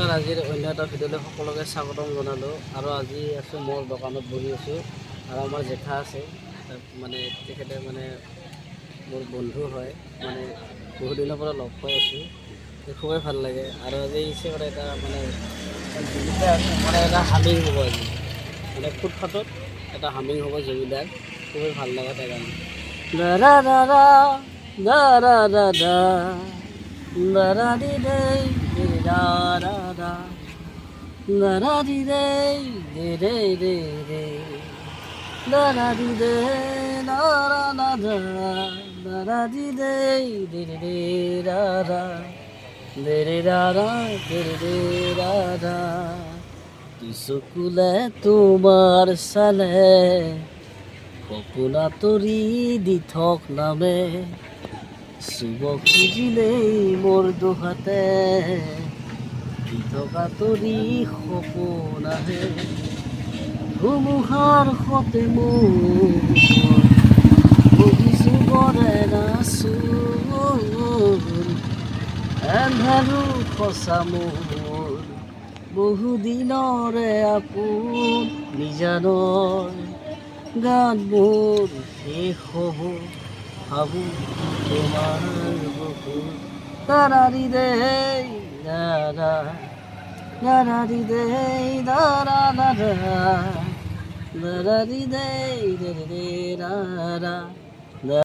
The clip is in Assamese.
আমাৰ আজিৰ অন্য এটা ভিডিঅ'লৈ সকলোকে স্বাগতম জনালোঁ। আৰু আজি আছোঁ মোৰ দোকানত বহি আছোঁ আৰু আমাৰ জেঠা আছে মানে তেখেতে মানে মোৰ বন্ধু হয়, মানে বহুদিনৰ পৰা লগ পাই আছোঁ, খুবেই ভাল লাগে। আৰু আজি ইচ্ছে কৰে এটা মানে মানে এটা হামিং হ'ব আজি, মানে ফুটপাথত এটা হামিং হ'ব জমিদাৰ, খুবেই ভাল লগা এটা গান। দাৰা দাৰা দাৰা দাদা দাৰা দি দেই da da da da da di day de de de da da di de da da da da da da di day de de da da de de da da de de da da tisukule tumar sale kopuna tori dithok name শুভ খুজিলেই মোৰ দুহাতে থকা তৰি সপোন আহে ধুমুহাৰ সতে মোৰ বহিছো বৰে নাচোন এন্ধাৰো সঁচা মোৰ বহুদিনৰে আপোন নিজানৰ গান মোৰ শেষ হ'ব ভাবো তোমাৰ বুকুৰ দাঁড়াৰি দে দাঁড়া দাঁড়াৰি দে দাঁড়া দাঁড়া দাঁড়াৰি দে দাঁড়া